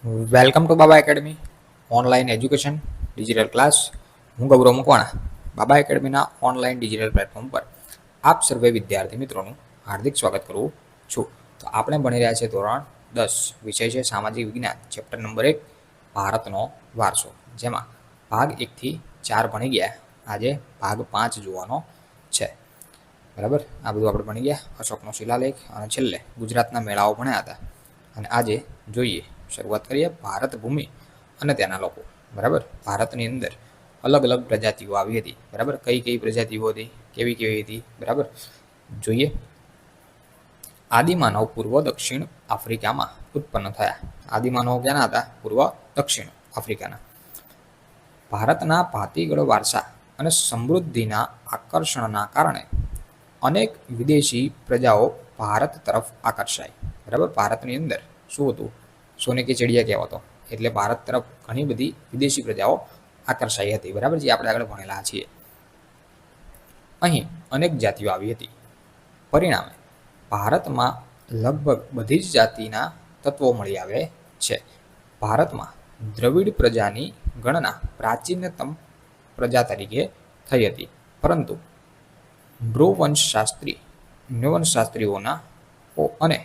Welcome to Baba academy online education digital class. હું ગૌરવ મકવાણા બાબા એકેડમીના online digital platform પર આપ સર્વે વિદ્યાર્થી મિત્રોનું હાર્દિક સ્વાગત કરું છું. તો આપણે ભણી રહ્યા છીએ ધોરણ 10, વિષય છે સામાજિક વિજ્ઞાન, ચેપ્ટર નંબર 1 ભારતનો વારસો, જેમાં ભાગ 1 થી 4 ભણી ગયા. આજે ભાગ 5 જોવાનો છે. બરાબર, આ બધું આપણે ભણી ગયા. અશોકનો શિલાલેખ અને છેલ્લે ગુજરાતના મેળાઓ ભણ્યા હતા. અને આજે જોઈએ, શરૂઆત કરીએ ભારત ભૂમિ અને તેના લોકો. બરાબર, ભારતની અંદર અલગ અલગ પ્રજાતિઓ આવી હતી. બરાબર, કઈ કઈ પ્રજાતિઓ હતી, કેવી કેવી હતી, બરાબર જોઈએ. આદિમાનવ પૂર્વ દક્ષિણ આફ્રિકામાં ઉત્પન્ન થયા. આદિમાનવ ક્યાંના હતા? પૂર્વ દક્ષિણ આફ્રિકાના. ભારતના ભાતીગળ વારસા અને સમૃદ્ધિના આકર્ષણના કારણે અનેક વિદેશી પ્રજાઓ ભારત તરફ આકર્ષાય. બરાબર, ભારતની અંદર શું હતું? સોને કે ચડિયા કહેવાતો. એટલે ભારત તરફ ઘણી બધી વિદેશી પ્રજાઓ આકર્ષાઈ હતી. બરાબર, જે આપણે આગળ ભણેલા છીએ. અહીં અનેક જાતિઓ આવી હતી. પરિણામે ભારતમાં લગભગ બધી જ જાતિના તત્વો મળી આવે છે. ભારતમાં દ્રવિડ પ્રજાની ગણના પ્રાચીનતમ પ્રજા તરીકે થઈ હતી, પરંતુ નૃવંશશાસ્ત્રીઓના અને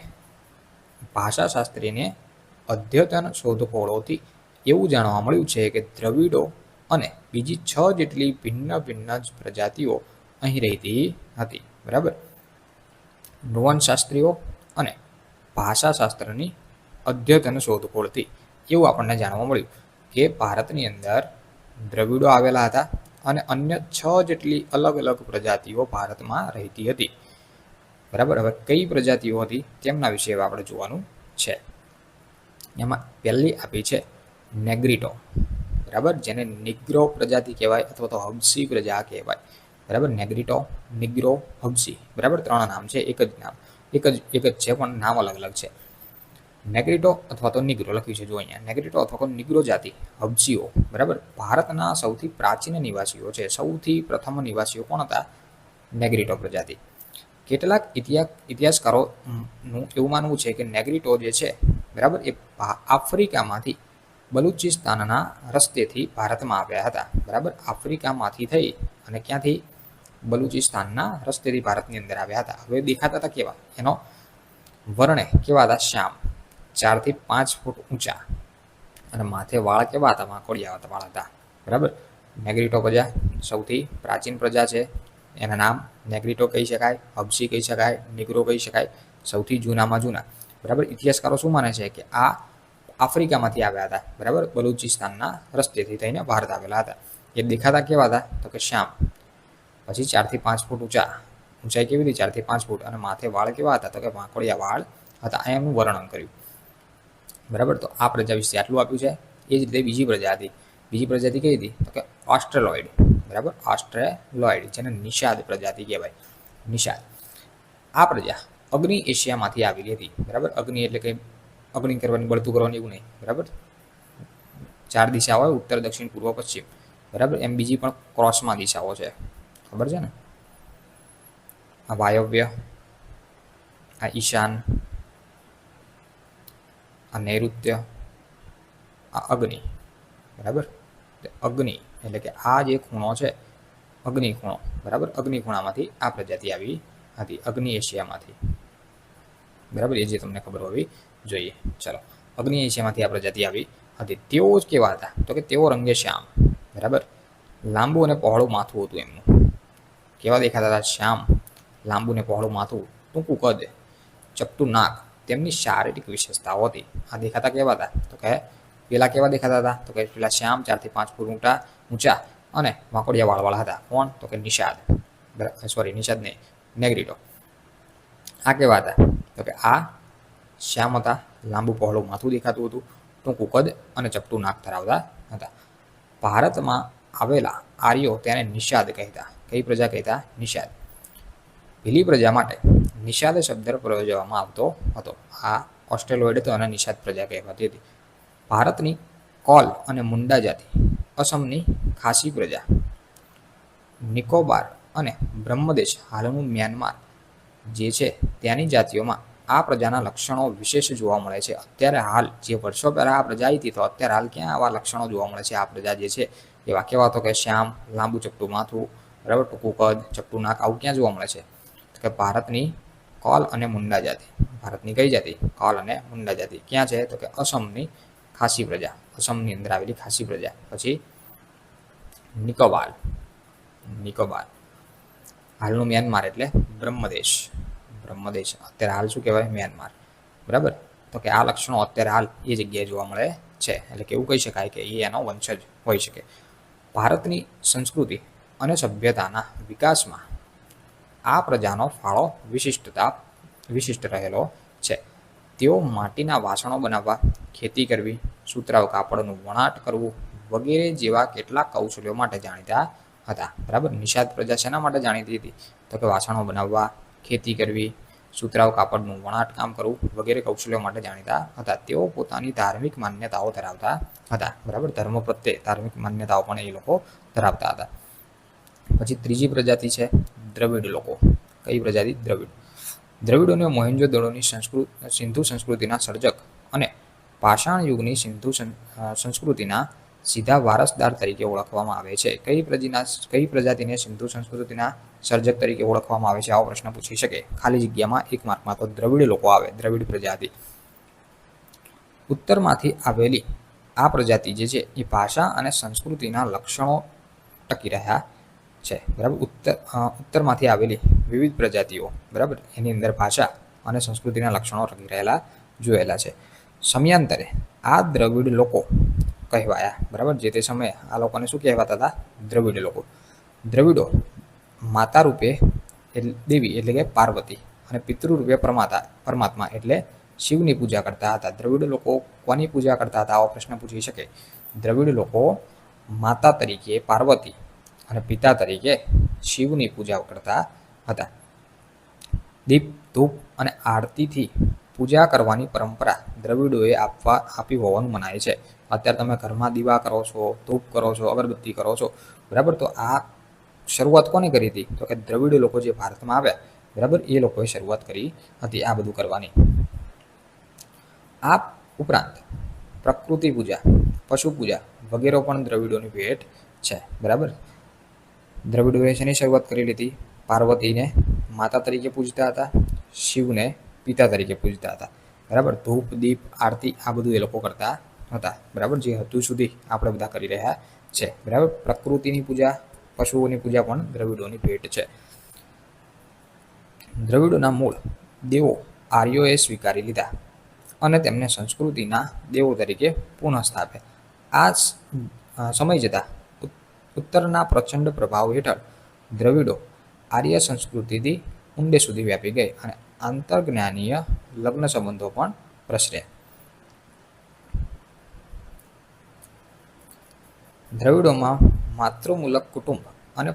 ભાષાશાસ્ત્રીને અદ્યતન શોધખોળોથી એવું જાણવા મળ્યું છે કે દ્રવિડો અને બીજી 6 જેટલી ભિન્ન ભિન્ન પ્રજાતિઓ અહીં રહેતી હતી. બરાબર, નૃવંશશાસ્ત્રીઓ અને ભાષાશાસ્ત્રની અદ્યતન શોધખોળથી એવું આપણને જાણવા મળ્યું કે ભારતની અંદર દ્રવિડો આવેલા હતા અને અન્ય 6 જેટલી અલગ અલગ પ્રજાતિઓ ભારતમાં રહેતી હતી. બરાબર, હવે કઈ પ્રજાતિઓ હતી તેમના વિશે આપણે જોવાનું છે. એમાં પહેલી આપી છે નેગ્રીટો. બરાબર, જેને નિગ્રો પ્રજાતિ કહેવાય અથવા તો હબ્સી પ્રજા કહેવાય. બરાબર, નેગ્રીટો, નિગ્રો, હબ્સી. બરાબર, 3 નામ છે. એક જ નામ, એક જ છે, પણ નામ અલગ અલગ છે. નેગ્રીટો અથવા તો નિગ્રો લખ્યું છે જો અહીંયા. નેગ્રીટો અથવા તો નિગ્રો જાતિ, હબ્સીઓ. બરાબર, ભારતના સૌથી પ્રાચીન નિવાસીઓ છે. સૌથી પ્રથમ નિવાસીઓ કોણ હતા? નેગ્રીટો પ્રજાતિ. કેટલાક ઇતિહાસકારોનું એવું માનવું છે કે નેગ્રીટો જે છે, બરાબર, એ આફ્રિકામાંથી બલુચિસ્તાનના રસ્તેથી ભારતમાં આવ્યા હતા. બરાબર, આફ્રિકામાંથી થઈ અને ક્યાંથી? બલુચિસ્તાનના રસ્તેથી ભારતની અંદર આવ્યા હતા. હવે દેખાતા હતા કેવા? એનો વર્ણે કેવા હતા? શ્યામ, 4 થી 5 ફૂટ ઊંચા, અને માથે વાળ કેવા હતા? વાંકોડિયા વાળ હતા. બરાબર, નેગ્રીટો પ્રજા સૌથી પ્રાચીન પ્રજા છે. એના નામ નેગ્રીટો કહી શકાય, હબ્સી કહી શકાય, નિગ્રો કહી શકાય, સૌથી જૂનામાં જૂના. બરાબર, ઇતિહાસકારો શું માને છે કે આ આફ્રિકામાંથી આવ્યા હતા. બરાબર, બલુચિસ્તાનના રસ્તેથી થઈને ભારત આવેલા હતા. એ દેખાતા કેવા હતા? તો કે શ્યામ, પછી 4 થી 5 ફૂટ ઊંચા. ઊંચાઈ કેવી હતી? 4 થી 5 ફૂટ, અને માથે વાળ કેવા હતા? તો કે વાંકોડિયા વાળ હતા. આ એમનું વર્ણન કર્યું. બરાબર, તો આ પ્રજા વિશે આટલું આપ્યું છે. એ જ રીતે બીજી પ્રજા હતી. બીજી પ્રજાતિ કઈ હતી? તો કે ઓસ્ટ્રેલોઇડ. બરાબર, ઓસ્ટ્રેલોઇડ, જેને નિષાદ પ્રજાતિ કહેવાય. નિષાદ. આ પ્રજા અગ્નિ એશિયામાંથી આવેલી હતી. બરાબર, અગ્નિ એટલે કે અગ્નિ કરવાની, બળતું કરવાની એવું નહીં. બરાબર, 4 દિશા હોય, ઉત્તર, દક્ષિણ, પૂર્વ, પશ્ચિમ. બરાબર, એમ બીજી પણ ક્રોસમાં દિશાઓ છે. ખબર છે ને? આ વાયવ્ય, આ ઈશાન, આ નૈઋત્ય, આ અગ્નિ. બરાબર, અગ્નિ એટલે કે આ જે ખૂણો છે, અગ્નિ ખૂણો. બરાબર, અગ્નિ ખૂણામાંથી આ પ્રજાતિ આવી હતી, અગ્નિ એશિયામાંથી. બરાબર, એ જે તમને ખબર હોવી જોઈએ. ચલો, અગ્નિ એશિયામાંથી આ પ્રજાતિ આવી હતી. તેઓ જ કેવા હતા? તો કે તેઓ રંગે શ્યામ. બરાબર, લાંબુ અને પહોળું માથું હતું એમનું. કેવા દેખાતા હતા? શ્યામ, લાંબુ ને પહોળું માથું, ટૂંકું કદ, ચપટું નાક. તેમની શારીરિક વિશેષતાઓ હતી. આ દેખાતા કેવા હતા? તો કે પેલા કેવા દેખાતા હતા? તો કે પેલા શ્યામ, 4 થી 5 ફૂટ ઊંચા અને વાંકોડિયા વાળવાળા હતા. કોણ? તો કે નિષાદ. નિષાદ નહીં, નેગ્રીટો. આ કેવા હતા? તો કે આ શ્યામ હતા, લાંબુ પહોળું માથું દેખાતું હતું, ટૂંકું કદ અને ચપટું નાક ધરાવતા હતા. ભારતમાં આવેલા આર્યો તેને નિષાદ કહેતા. કઈ પ્રજા કહેતા? નિષાદ. ભીલી પ્રજા માટે નિષાદ શબ્દ પ્રયોજવામાં આવતો હતો. આ ઓસ્ટ્રેલોઇડ હતો અને નિષાદ પ્રજા કહેવાતી હતી. ભારતની કોલ અને મુંડા જાતિ, અસમની ખાસી પ્રજા, નિકોબાર અને બ્રહ્મદેશ, હાલનું મ્યાનમાર જે છે ત્યાંની જાતિઓમાં આ પ્રજાના લક્ષણો વિશેષ જોવા મળે છે. અત્યારે હાલ જે વર્ષો પહેલા આ પ્રજા હતી, તો અત્યારે હાલ ક્યાં આવા લક્ષણો જોવા મળે છે? આ પ્રજા જે છે એવા કેવા, તો કે શ્યામ, લાંબુ ચપટું માથું, બરાબર, ટૂંકું કદ, ચપટું નાક, આવું ક્યાં જોવા મળે છે? તો કે ભારતની કોલ અને મુંડા જાતિ. ભારતની કઈ જાતિ? કોલ અને મુંડા જાતિ. ક્યાં છે? તો કે અસમની ખાસી પ્રજા, અસમની અંદર આવેલી ખાસી પ્રજા. પછી નિકોબાર, નિકોબાર હાલનું મ્યાનમાર એટલે બ્રહ્મદેશ, બ્રહ્મદેશ અત્યારે હાલ શું કહેવાય? મ્યાનમાર, બરાબર. તો કે આ લક્ષણો અત્યારે હાલ એ જગ્યાએ જોવા મળે છે, એટલે કે એવું કહી શકાય કે એ એનો વંશજ હોઈ શકે. ભારતની સંસ્કૃતિ અને સભ્યતાના વિકાસમાં આ પ્રજાનો ફાળો વિશિષ્ટ રહેલો છે. તેઓ માટીના વાસણો બનાવવા, ખેતી કરવી, સુતરાઉ કાપડનું વણાટ કરવું વગેરે જેવા કેટલાક કૌશલ્યો માટે જાણીતા હતા. બરાબર. નિષાદ પ્રજા શેના માટે જાણીતી હતી? તો કે વાસણો બનાવવા, ખેતી કરવી, સુતરાઉ કાપડનું વણાટ કામ કરવું વગેરે કૌશલ્યો માટે જાણીતા હતા. તેઓ પોતાની ધાર્મિક માન્યતાઓ ધરાવતા હતા. બરાબર. ધર્મ પ્રત્યે ધાર્મિક માન્યતાઓ પણ એ લોકો ધરાવતા હતા. પછી ત્રીજી પ્રજાતિ છે દ્રવિડ લોકો. કઈ પ્રજાતિ? દ્રવિડ. દ્રવિડોને મોહેન્જો-દડોની સિંધુ સંસ્કૃતિના સર્જક અને પાષાણ યુગની સિંધુ સંસ્કૃતિના સીધા વારસદાર તરીકે ઓળખવામાં આવે છે. કઈ પ્રજાતિને સિંધુ સંસ્કૃતિના સર્જક તરીકે ઓળખવામાં આવે છે? આવો પ્રશ્ન પૂછી શકે. ખાલી જગ્યામાં 1 માર્કમાં તો દ્રવિડ લોકો આવે, દ્રવિડ પ્રજાતિ. ઉત્તરમાંથી આવેલી આ પ્રજાતિ જે છે એ ભાષા અને સંસ્કૃતિના લક્ષણો ટકી રહ્યા છે. બરાબર. ઉત્તરમાંથી આવેલી વિવિધ પ્રજાતિઓ, બરાબર, એની અંદર ભાષા અને સંસ્કૃતિના લક્ષણો ટકી રહેલા જોયેલા છે. સમયાંતરે આ દ્રવિડ લોકો કહેવાયા. બરાબર. જે તે સમયે આ લોકોને શું કહેવાતા હતા? દ્રવિડ લોકો. દ્રવિડો માતા રૂપે દેવી એટલે કે પાર્વતી અને પિતૃ રૂપે પરમાત્મા એટલે શિવની પૂજા કરતા હતા. દ્રવિડ લોકો કોની પૂજા કરતા હતા? આવો પ્રશ્ન પૂછી શકે. દ્રવિડ લોકો માતા તરીકે પાર્વતી અને પિતા તરીકે શિવની પૂજા કરતા હતા. દીપ, ધૂપ અને આરતીથી પૂજા કરવાની પરંપરા દ્રવિડોએ આપી હોવાનું મનાય છે. અત્યારે તમે ઘરમાં દીવા કરો છો, ધૂપ કરો છો, અગરબત્તી કરો છો, બરાબર. તો આ શરૂઆત કોને કરી હતી? તો કે દ્રવિડ લોકો જે ભારતમાં આવ્યા, બરાબર, એ લોકોએ શરૂઆત કરી હતી આ બધું કરવાની. આ ઉપરાંત પ્રકૃતિ પૂજા, પશુ પૂજા વગેરે પણ દ્રવિડોની ભેટ છે. બરાબર. દ્રવિડોએ શેની શરૂઆત કરી લીધી? પાર્વતીને માતા તરીકે પૂજતા હતા, શિવને પિતા તરીકે પૂજતા હતા. બરાબર. ધૂપ, દીપ, આરતી આ બધું એ લોકો કરતા હતા. બરાબર. જે હતું સુધી આપણે બધા કરી રહ્યા છે. બરાબર. પ્રકૃતિની પૂજા, પશુઓની પૂજા પણ દ્રવિડોની ભેટ છે. દ્રવિડોના મૂળ દેવો આર્યોએ સ્વીકારી લીધા અને તેમને સંસ્કૃતિના દેવો તરીકે પુનઃસ્થાપ્યા. આ સમય જતાં ઉત્તરના પ્રચંડ પ્રભાવ હેઠળ દ્રવિડો આર્ય સંસ્કૃતિથી ઊંડે સુધી વ્યાપી ગઈ અને આંતરજ્ઞાનીય લગ્ન સંબંધો પણ પ્રસર્યા. દ્રવિડોમાં માતૃમૂલક કુટુંબ અને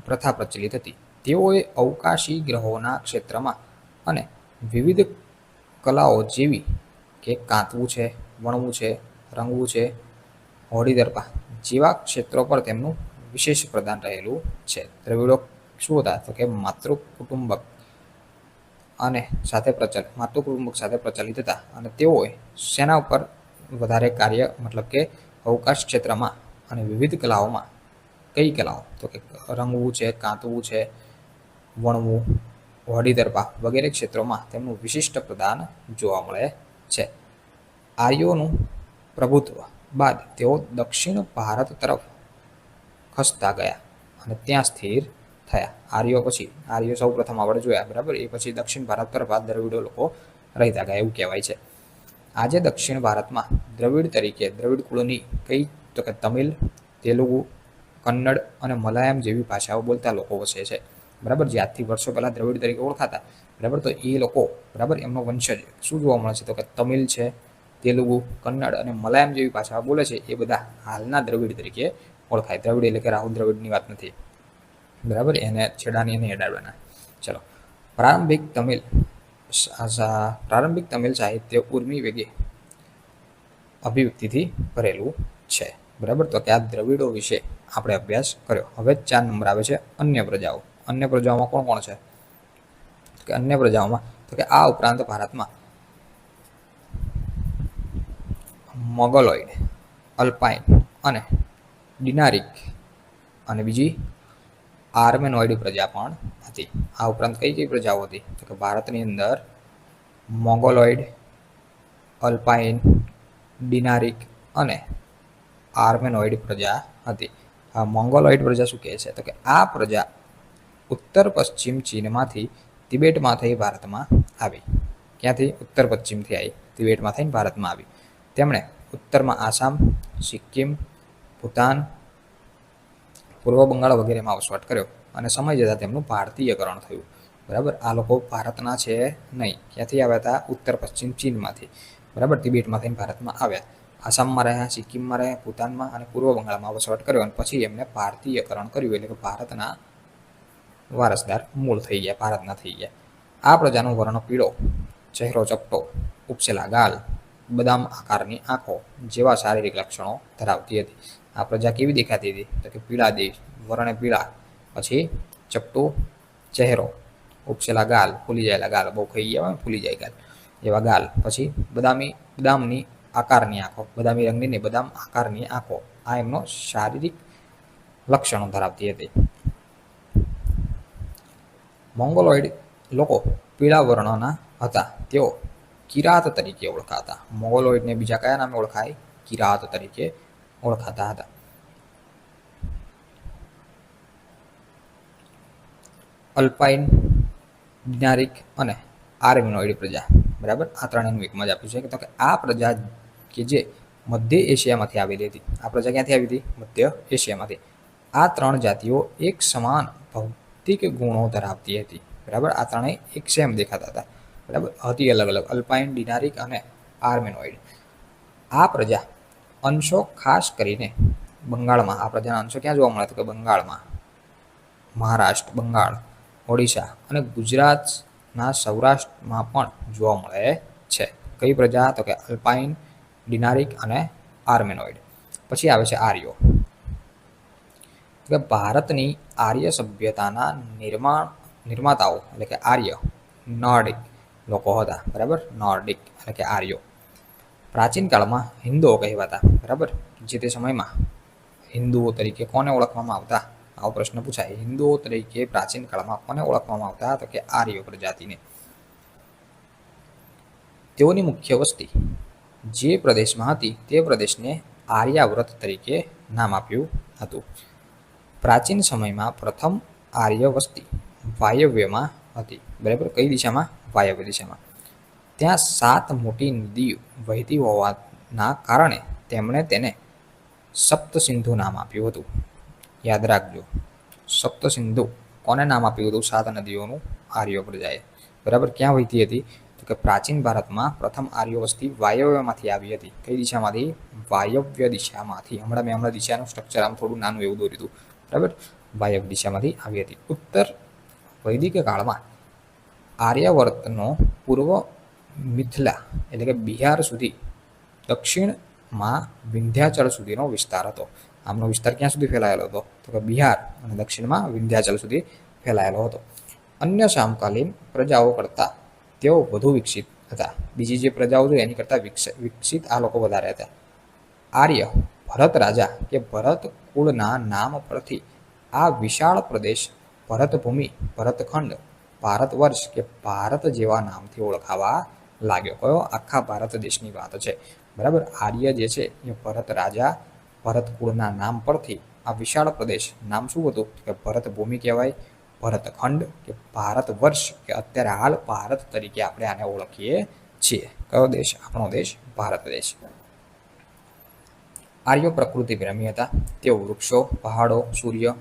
પ્રથા પ્રચલિત હતી. તેઓએ અવકાશી ગ્રહોના ક્ષેત્રમાં અને વિવિધ કલાઓ જેવી કે કાંતવું છે, વણવું છે, રંગવું છે, હોડી દર્પા જેવા ક્ષેત્રો પર તેમનું વિશેષ પ્રદાન રહેલું છે. દ્રવિડો શું હતા? તો કે માતૃકુટુંબક સાથે પ્રચલિત હતા અને તેઓએ સેના ઉપર વધારે કાર્ય, મતલબ કે અવકાશ ક્ષેત્રમાં અને વિવિધ કલાઓમાં, કઈ કલાઓ? તો કે રંગવું છે, કાંતવું છે, વણવું, હોડી દર્પા વગેરે ક્ષેત્રોમાં તેમનું વિશિષ્ટ પ્રદાન જોવા મળે છે. આર્યોનું પ્રભુત્વ બાદ તેઓ દક્ષિણ ભારત તરફ ખસતા ગયા અને ત્યાં સ્થિર થયા. આર્યો સૌ પ્રથમ આપણે જોયા, બરાબર. એ પછી દક્ષિણ ભારત તરફ આ દ્રવિડો લોકો રહેતા ગયા એવું કહેવાય છે. આજે દક્ષિણ ભારતમાં દ્રવિડ કુળની કઈ? તો કે તમિલ, તેલુગુ, કન્નડ અને મલયાલમ જેવી ભાષાઓ બોલતા લોકો વસે છે. બરાબર. જે આજથી વર્ષો પહેલા દ્રવિડ તરીકે ઓળખાતા, બરાબર, તો એ લોકો, બરાબર, એમનો વંશજ શું જોવા મળે છે? તો કે તમિલ છે, તેલુગુ, કન્નડ અને મલયાલમ જેવી ભાષાઓ બોલે છે. એ બધા હાલના દ્રવિડ તરીકે ઓળખાય. દ્રવિડ એટલે કે રાહુલ દ્રવિડની વાત નથી, બરાબર, એને છેડાની નહીં અડાડવાના. ચલો. પ્રારંભિક તમિલ સાહિત્ય ઉર્મી વેગે અભિવ્યક્તિથી ભરેલું છે. બરાબર. તો કે આ દ્રવિડો વિશે આપણે અભ્યાસ કર્યો. હવે 4 નંબર આવે છે અન્ય પ્રજાઓ. અન્ય પ્રજાઓમાં કોણ કોણ છે? કે અન્ય પ્રજાઓમાં તો કે આ ઉપરાંત ભારતમાં મોગલોઇડ, અલ્પાઇન અને ડિનારિક અને બીજી આર્મેનોઇડ પ્રજા પણ હતી. આ ઉપરાંત કઈ કઈ પ્રજાઓ હતી? તો કે ભારતની અંદર મોગલોઇડ, અલ્પાઇન, ડિનારિક અને આર્મેનોઇડ પ્રજા હતી. આ મોંગોલોઇડ પ્રજા શું કહે છે? તો કે આ પ્રજા ઉત્તર પશ્ચિમ ચીનમાંથી તિબેટમાં થઈ ભારતમાં આવી. ક્યાંથી? ઉત્તર પશ્ચિમથી આવી, તિબેટમાં થઈને ભારતમાં આવી. તેમણે ઉત્તરમાં આસામ, સિક્કિમ, ભૂતાન, પૂર્વ બંગાળ વગેરેમાં વસવાટ કર્યો અને સમય જતાં તેમનું ભારતીયકરણ થયું. બરાબર, આ લોકો ભારતના છે નહીં. ક્યાંથી આવ્યા હતા? ઉત્તર પશ્ચિમ ચીનમાંથી. બરાબર, તિબેટમાં થઈને ભારતમાં આવ્યા, આસામમાં રહ્યા, સિક્કિમમાં રહ્યા, ભૂતાનમાં અને પૂર્વ બંગાળમાં વસવાટ કર્યો અને પછી એમને ભારતીયકરણ કર્યું, એટલે કે ભારતના વારસદાર મૂળ થઈ ગયા, ભારતના થઈ ગયા. આ પ્રજાનો વર્ણ પીળો, ચહેરો ચપટો, ઉપસેલા ગાલ, બદામ આકારની આંખો જેવા શારીરિક લક્ષણો ધરાવતી હતી. આ પ્રજા કેવી દેખાતી હતી? તો કે પીળા દેશ, વર્ણે પીળા, પછી ચપટું ચહેરો, ઉપસેલા ગાલ, ફૂલી જાયેલા ગાલ, બહુ ખાઈ ગયા હોય ફૂલી જાય ગાલ એવા ગાલ, પછી બદામની આકારની આંખો, બદામી રંગની ને બદામ આકારની આંખો, આ એમનો શારીરિક લક્ષણો ધરાવતી હતી. મોંગોલોઇડ લોકો પીળા વર્ણના હતા. તેઓ કિરાત તરીકે ઓળખાતા. મોંગોલોઇડને બીજા કયા નામે ઓળખાય? કિરાત તરીકે ઓળખાતા હતા. અલ્પાઇન, ડિનારિક અને આર્મેનોઇડ પ્રજા. બરાબર, આ ત્રણેયનું એકમાં જ આપ્યું છે. તો કે આ પ્રજા કે જે મધ્ય એશિયામાંથી આવેલી હતી. આ પ્રજા ક્યાંથી આવી હતી? મધ્ય એશિયામાંથી. આ ત્રણ જાતિઓ એક સમાન ભૌતિક ગુણો ધરાવતી હતી. બરાબર, આ ત્રણેય એક સેમ દેખાતા હતા. બરાબર, હતી અલગ અલગ, અલ્પાઇન, ડિનારિક અને આર્મેનોઇડ. આ પ્રજા અંશો ખાસ કરીને બંગાળમાં, આ પ્રજાના અંશો ક્યાં જોવા મળે? તો કે બંગાળમાં, મહારાષ્ટ્ર, બંગાળ, ઓડિશા અને ગુજરાતના સૌરાષ્ટ્રમાં પણ જોવા મળે છે. કઈ પ્રજા? તો કે અલ્પાઇન, ડિનારિક અને આર્મેનોઇડ. પછી આવે છે આર્યો. કે ભારતની આર્ય સભ્યતાના નિર્માતાઓ એટલે કે આર્ય નોર્ડિક લોકો હતા. બરાબર, નોર્ડિક એટલે કે આર્યો પ્રાચીન કાળમાં હિન્દુઓ કહેવાતા. બરાબર, જે તે સમયમાં હિન્દુઓ તરીકે કોને ઓળખવામાં આવતા? આવો પ્રશ્ન પૂછાય. હિન્દુઓ તરીકે પ્રાચીન કાળમાં કોને ઓળખવામાં આવતા? તો કે આર્ય પ્રજાતિને. તેઓની મુખ્ય વસ્તી જે પ્રદેશમાં હતી તે પ્રદેશને આર્યાવ્રત તરીકે નામ આપ્યું હતું. પ્રાચીન સમયમાં પ્રથમ આર્ય વસ્તી વાયવ્યમાં હતી. બરાબર, કઈ દિશામાં? વાયવ્ય દિશામાં. ત્યાં 7 મોટી નદીઓ વહેતી હોવાના કારણે તેમણે તેને સપ્તસિંધુ નામ આપ્યું હતું. યાદ રાખજો, સપ્તસિંધુ કોને નામ આપ્યું હતું? 7 નદીઓનું આર્ય પ્રજાએ. બરાબર, ક્યાં વહેતી હતી? તો કે પ્રાચીન ભારતમાં પ્રથમ આર્ય વસ્તી વાયવ્યમાંથી આવી હતી. કઈ દિશામાંથી? વાયવ્ય દિશામાંથી. હમણાં દિશાનું સ્ટ્રક્ચર આમ થોડું નાનું એવું દોર્યું હતું. બરાબર, વાયવ્ય દિશામાંથી આવી હતી. ઉત્તર વૈદિક કાળમાં આર્યાવર્તનો પૂર્વ મિથિલા એટલે કે બિહાર સુધી, દક્ષિણમાં વિંધ્યાચલ સુધીનો વિસ્તાર હતો. આમનો વિસ્તાર ક્યાં સુધી ફેલાયેલો હતો? તો કે બિહાર અને દક્ષિણમાં વિંધ્યાચલ સુધી ફેલાયેલો હતો. અન્ય સમકાલીન પ્રજાઓ કરતાં તેઓ વધુ વિકસિત હતા. બીજી જે પ્રજાઓ છે એની કરતાં વિકસિત આ લોકો વધારે હતા. આર્ય ભરત રાજા કે ભરત કુળના નામ પરથી આ વિશાળ પ્રદેશ ભરતભૂમિ, ભરતખંડ, ભારત વર્ષ કે ભારત જેવા નામથી ઓળખાવા લાગ્યો. કયો? આખા ભારત દેશની વાત છે. બરાબર, આર્ય જે છે એ ભરત રાજા, ભરત કુળના નામ પરથી આ વિશાળ પ્રદેશ નામ શું હતું? કે ભરતભૂમિ કહેવાય, ભરતખંડ કે ભારત વર્ષ કે અત્યારે હાલ ભારત તરીકે આપણે આને ઓળખીએ છીએ. કયો દેશ? આપણો દેશ ભારત દેશ. આર્યો પ્રકૃતિ પ્રેમી હતા. તેઓ વૃક્ષો, પહાડો, સૂર્ય,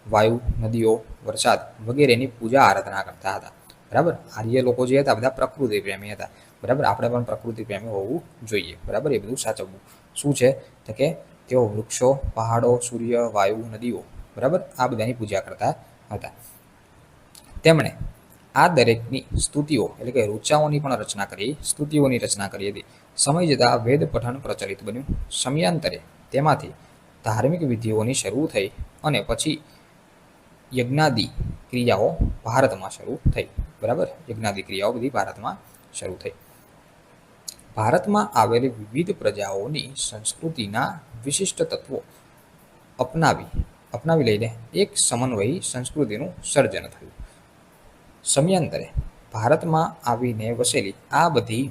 વાયુ, નદીઓ, વરસાદ વગેરેની પૂજા આરાધના કરતા હતા. બરાબર, આર્ય લોકો જે હતા બધા પ્રકૃતિ પ્રેમી હતા. બરાબર, આપણે પણ પ્રકૃતિ પ્રેમી હોવું જોઈએ. બરાબર, એ બધું સાચવવું. શું છે? તો કે તેઓ વૃક્ષો, પહાડો, સૂર્ય, વાયુ, નદીઓ, બરાબર, આ બધાની પૂજા કરતા હતા. તેમણે આ દરેકની સ્તુતિઓ એટલે કે ઋચાઓની પણ રચના કરી, સ્તુતિઓની રચના કરી હતી. સમય જતાં વેદ પઠન પ્રચલિત બન્યું. સમયાંતરે તેમાંથી ધાર્મિક વિધિઓની શરૂ થઈ અને પછી યજ્ઞાદિ ક્રિયાઓ ભારતમાં શરૂ થઈ, બરાબર. યજ્ઞાદિ ક્રિયાઓ બધી ભારતમાં શરૂ થઈ. ભારતમાં આવેલી વિવિધ પ્રજાઓની સંસ્કૃતિના વિશિષ્ટ તત્વો અપનાવી લઈને એક સમન્વયી સંસ્કૃતિનું સર્જન થયું. સમયાંતરે ભારતમાં આવીને વસેલી આ બધી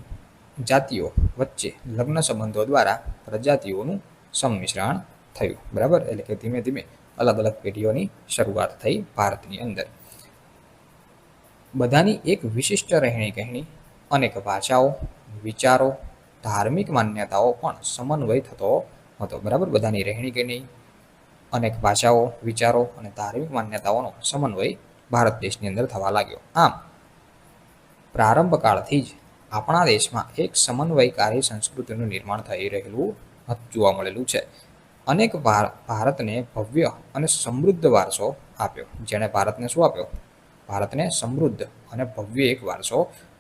જાતિઓ વચ્ચે લગ્ન સંબંધો દ્વારા પ્રજાતિઓનું સંમિશ્રણ થયું, બરાબર. એટલે કે ધીમે ધીમે અલગ અલગ પેઢીઓની શરૂઆત થઈ ભારતની અંદર. બધાની એક વિશિષ્ટ રહેણી કહેણી, અનેક ભાષાઓ, વિચારો, ધાર્મિક માન્યતાઓ પણ સમન્વય થતો હતો, બરાબર. બધાની રહેણી કહેણી, અનેક ભાષાઓ, વિચારો અને ધાર્મિક માન્યતાઓનો સમન્વય ભારત દેશની અંદર થવા લાગ્યો. આમ પ્રારંભ કાળથી જ આપણા દેશમાં એક સમન્વયકારી સંસ્કૃતિનું નિર્માણ થઈ રહેલું જોવા મળેલું છે. અનેક ભારતને ભવ્ય અને સમૃદ્ધ વારસો આપ્યો. જેણે ભારતને શું આપ્યો? ભારતને સમૃદ્ધ અને ભવ્ય એક વારસો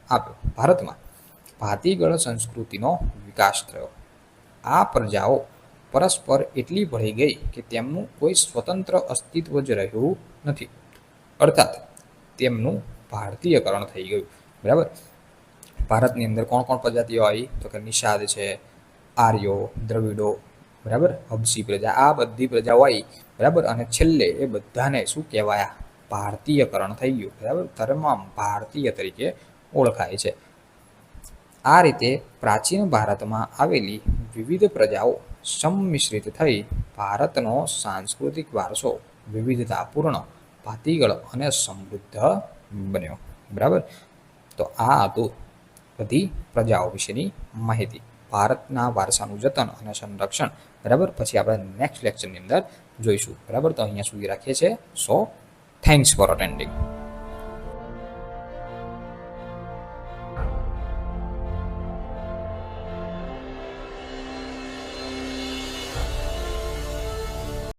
આપ્યો. ભારતમાં ભાતીગળ સંસ્કૃતિનો વિકાસ થયો. આ પ્રજાઓ પરસ્પર એટલી ભળી ગઈ કે તેમનું કોઈ સ્વતંત્ર અસ્તિત્વ જ રહ્યું નથી, અર્થાત તેમનું ભારતીયકરણ થઈ ગયું, બરાબર. ભારતની અંદર કોણ કોણ પ્રજાતિઓ આવી? તો કે નિષાદ છે, આર્યો, દ્રવિડો, બરાબર, હબસી પ્રજા, આ બધી પ્રજાઓ આવી, બરાબર. અને છેલ્લે એ બધાને શું કહેવાયા? ભારતીયકરણ થઈ ગયું, બરાબર. તમામ ભારતીય તરીકે ઓળખાય છે. આ રીતે પ્રાચીન ભારતમાં આવેલી વિવિધ પ્રજાઓ સંમિશ્રિત થઈ ભારતનો સાંસ્કૃતિક વારસો વિવિધતાપૂર્ણ, ભાતીગળ અને સમૃદ્ધ બન્યો, બરાબર. તો આ હતું બધી પ્રજાઓ વિશેની માહિતી, ભારતના વારસાનું જતન અને સંરક્ષણ, બરાબર. પછી આપણે નેક્સ્ટ લેક્ચરની અંદર જોઈશું, બરાબર. તો અહીંયા સુધી રાખીએ છીએ. સો થેન્ક્સ ફોર અટેન્ડિંગ.